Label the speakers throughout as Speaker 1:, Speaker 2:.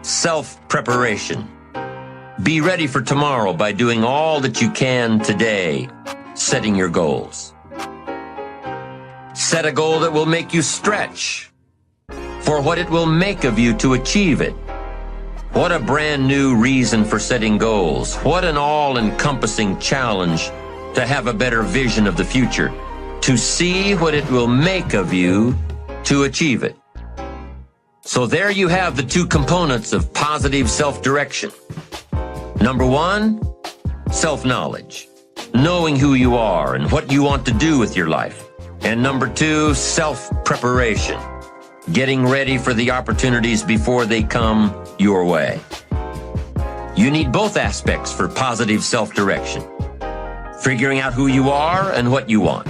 Speaker 1: Self-preparation. Be ready for tomorrow by doing all that you can today, setting your goals. Set a goal that will make you stretch for what it will make of you to achieve it. What a brand new reason for setting goals. What an all-encompassing challenge to have a better vision of the future, to see what it will make of you to achieve it. So there you have the two components of positive self-direction. Number one, self-knowledge, knowing who you are and what you want to do with your life. And number two, self-preparation, getting ready for the opportunities before they come your way. You need both aspects for positive self-direction, figuring out who you are and what you want,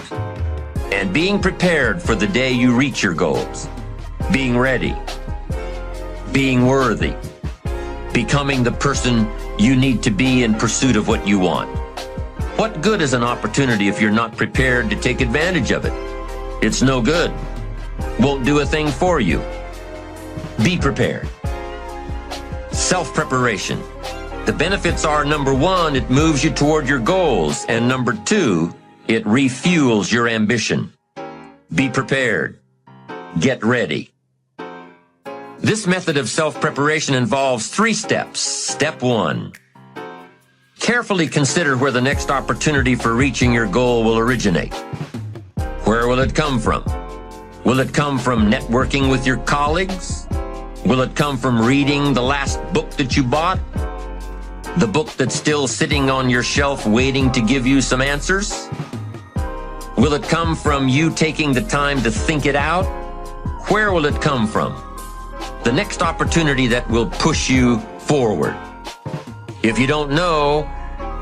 Speaker 1: and being prepared for the day you reach your goals, being ready, being worthy, becoming the person you need to be in pursuit of what you want. What good is an opportunity if you're not prepared to take advantage of it? It's no good. Won't do a thing for you. Be prepared. Self-preparation. The benefits are, number one, it moves you toward your goals, and number two, it refuels your ambition. Be prepared. Get ready. This method of self-preparation involves 3 steps. Step 1. Carefully consider where the next opportunity for reaching your goal will originate. Where will it come from? Will it come from networking with your colleagues? Will it come from reading the last book that you bought? The book that's still sitting on your shelf waiting to give you some answers? Will it come from you taking the time to think it out? Where will it come from? The next opportunity that will push you forward. If you don't know,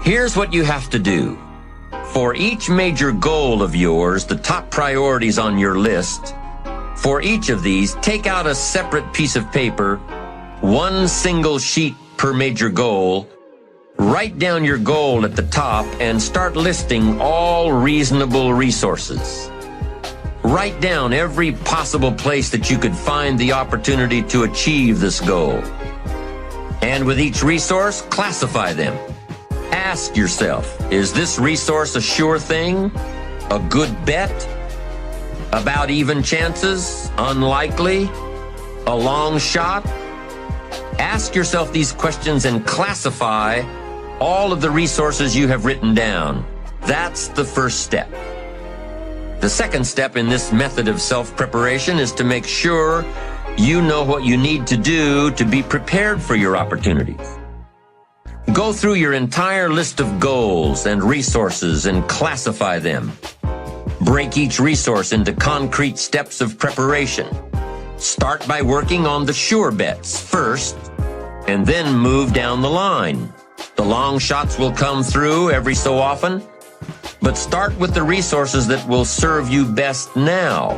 Speaker 1: here's what you have to do. For each major goal of yours, the top priorities on your list, for each of these, take out a separate piece of paper, 1 single sheet per major goal, write down your goal at the top, and start listing all reasonable resources. Write down every possible place that you could find the opportunity to achieve this goal. And with each resource, classify them. Ask yourself, is this resource a sure thing? A good bet? About even chances? Unlikely? A long shot? Ask yourself these questions and classify all of the resources you have written down. That's the first step. The second step in this method of self-preparation is to make sure you know what you need to do to be prepared for your opportunities. Go through your entire list of goals and resources and classify them. Break each resource into concrete steps of preparation. Start by working on the sure bets first, and then move down the line. The long shots will come through every so often, but start with the resources that will serve you best now.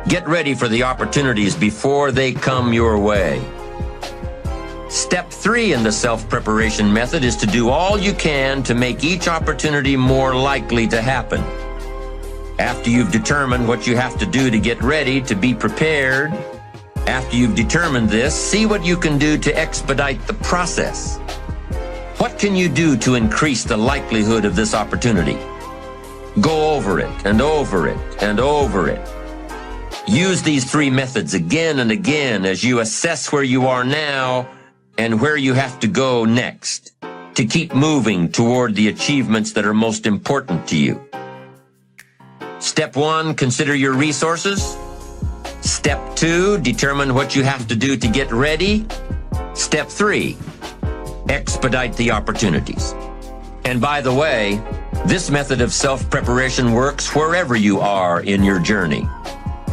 Speaker 1: Get ready for the opportunities before they come your way. Step 3 in the self-preparation method is to do all you can to make each opportunity more likely to happen. After you've determined what you have to do to get ready, to be prepared, after you've determined this, see what you can do to expedite the process. What can you do to increase the likelihood of this opportunity? Go over it and over it and over it. Use these 3 methods again and again as you assess where you are now and where you have to go next to keep moving toward the achievements that are most important to you. Step 1, consider your resources. Step 2, determine what you have to do to get ready. Step 3, expedite the opportunities. And by the way, this method of self-preparation works wherever you are in your journey.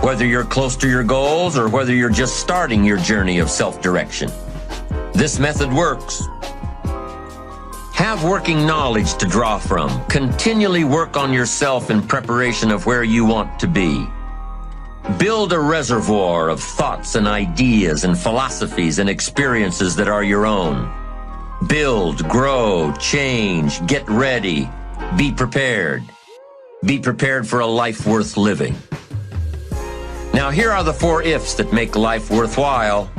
Speaker 1: Whether you're close to your goals or whether you're just starting your journey of self-direction. This method works. Have working knowledge to draw from. Continually work on yourself in preparation of where you want to be. Build a reservoir of thoughts and ideas and philosophies and experiences that are your own. Build, grow, change, get ready, be prepared. Be prepared for a life worth living. Now here are the 4 ifs that make life worthwhile.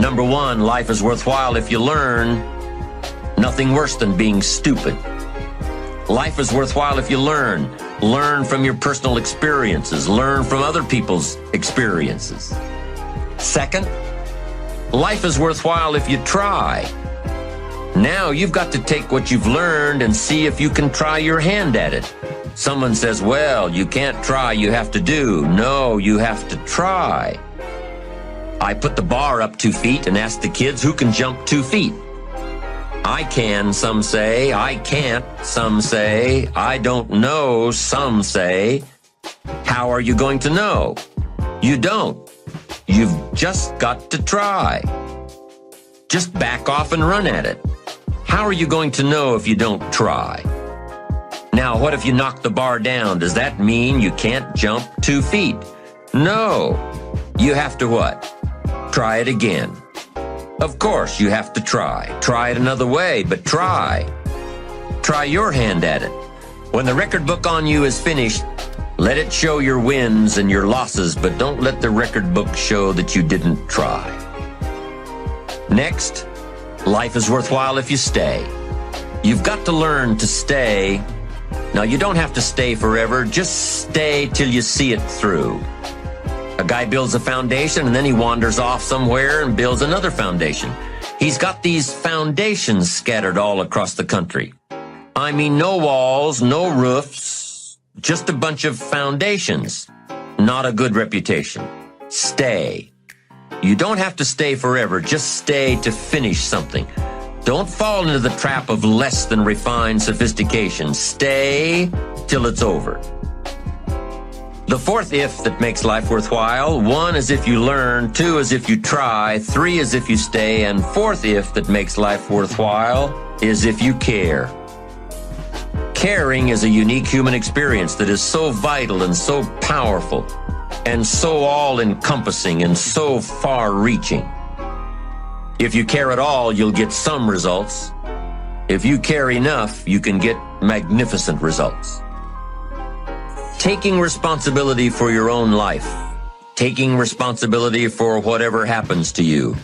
Speaker 1: Number one, life is worthwhile if you learn. Nothing worse than being stupid. Life is worthwhile if you learn. Learn from your personal experiences. Learn from other people's experiences. Second, life is worthwhile if you try. Now you've got to take what you've learned and see if you can try your hand at it. Someone says, well, you can't try, you have to do. No, you have to try. I put the bar up 2 feet and ask the kids who can jump 2 feet. I can, some say. I can't, some say. I don't know, some say. How are you going to know? You don't. You've just got to try. Just back off and run at it. How are you going to know if you don't try? Now, what if you knock the bar down? Does that mean you can't jump 2 feet? No. You have to what? Try it again. Of course, you have to try. Try it another way, but try. Try your hand at it. When the record book on you is finished, let it show your wins and your losses, but don't let the record book show that you didn't try. Next, life is worthwhile if you stay. You've got to learn to stay. Now, you don't have to stay forever. Just stay till you see it through. A guy builds a foundation and then he wanders off somewhere and builds another foundation. He's got these foundations scattered all across the country. I mean, no walls, no roofs, just a bunch of foundations. Not a good reputation. Stay. You don't have to stay forever. Just stay to finish something. Don't fall into the trap of less than refined sophistication. Stay till it's over. The fourth if that makes life worthwhile: 1 is if you learn, 2 is if you try, 3 is if you stay, and fourth if that makes life worthwhile is if you care. Caring is a unique human experience that is so vital and so powerful and so all-encompassing and so far-reaching. If you care at all, you'll get some results. If you care enough, you can get magnificent results. Taking responsibility for your own life. Taking responsibility for whatever happens to you.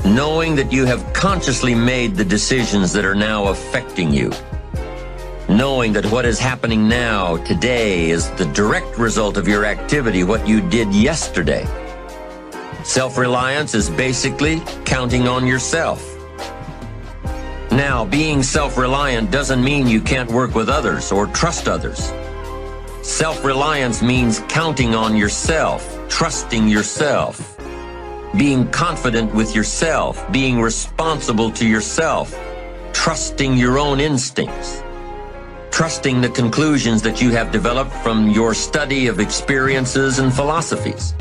Speaker 1: Knowing that you have consciously made the decisions that are now affecting you. Knowing that what is happening now, today, is the direct result of your activity, what you did yesterday. Self-reliance is basically counting on yourself. Now, being self-reliant doesn't mean you can't work with others or trust others. Self-reliance means counting on yourself, trusting yourself, being confident with yourself, being responsible to yourself, trusting your own instincts, trusting the conclusions that you have developed from your study of experiences and philosophies,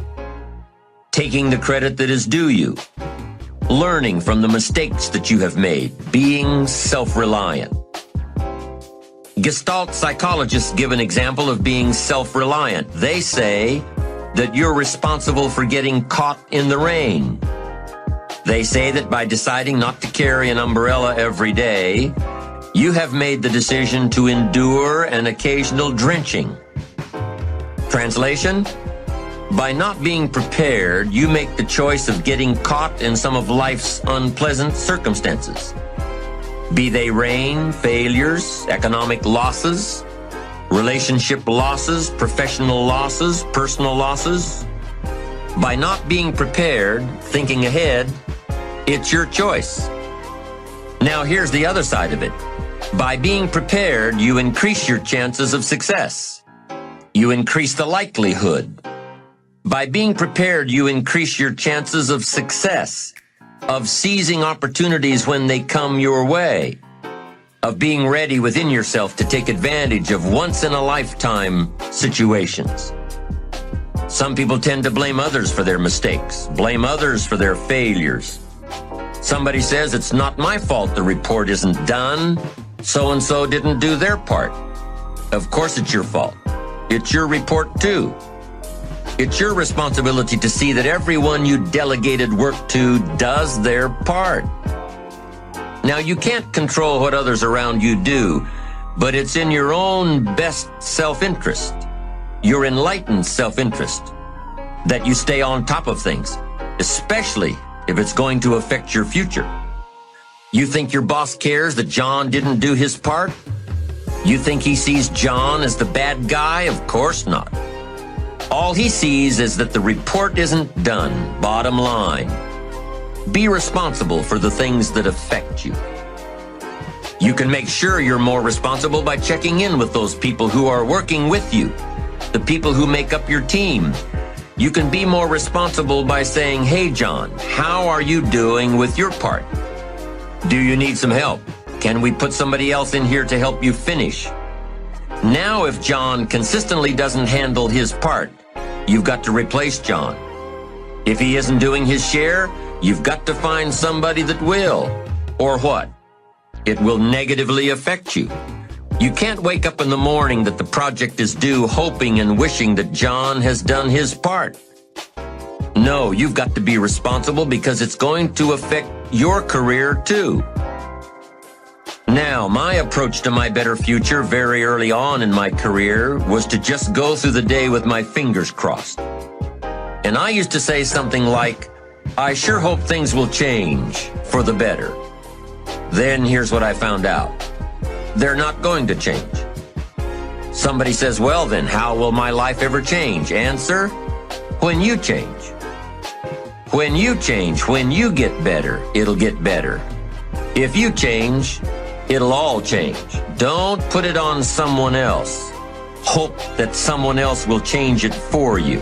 Speaker 1: taking the credit that is due you, learning from the mistakes that you have made, being self-reliant. Gestalt psychologists give an example of being self-reliant. They say that you're responsible for getting caught in the rain. They say that by deciding not to carry an umbrella every day, you have made the decision to endure an occasional drenching. Translation: by not being prepared, you make the choice of getting caught in some of life's unpleasant circumstances. Be they rain, failures, economic losses, relationship losses, professional losses, personal losses. By not being prepared, thinking ahead, it's your choice. Now here's the other side of it. By being prepared, you increase your chances of success. You increase the likelihood. By being prepared, you increase your chances of success, of seizing opportunities when they come your way, of being ready within yourself to take advantage of once-in-a-lifetime situations. Some people tend to blame others for their mistakes, blame others for their failures. Somebody says, it's not my fault the report isn't done. So-and-so didn't do their part. Of course it's your fault. It's your report too. It's your responsibility to see that everyone you delegated work to does their part. Now, you can't control what others around you do, but it's in your own best self-interest, your enlightened self-interest, that you stay on top of things, especially if it's going to affect your future. You think your boss cares that John didn't do his part? You think he sees John as the bad guy? Of course not. All he sees is that the report isn't done, bottom line. Be responsible for the things that affect you. You can make sure you're more responsible by checking in with those people who are working with you, the people who make up your team. You can be more responsible by saying, "Hey, John, how are you doing with your part? Do you need some help? Can we put somebody else in here to help you finish?" Now, if John consistently doesn't handle his part, you've got to replace John. If he isn't doing his share, you've got to find somebody that will. Or what? It will negatively affect you. You can't wake up in the morning that the project is due hoping and wishing that John has done his part. No, you've got to be responsible because it's going to affect your career too. Now, my approach to my better future very early on in my career was to just go through the day with my fingers crossed. And I used to say something like, "I sure hope things will change for the better." Then here's what I found out. They're not going to change. Somebody says, "Well then, how will my life ever change?" Answer, when you change. When you change, when you get better, it'll get better. If you change, it'll all change. Don't put it on someone else. Hope that someone else will change it for you.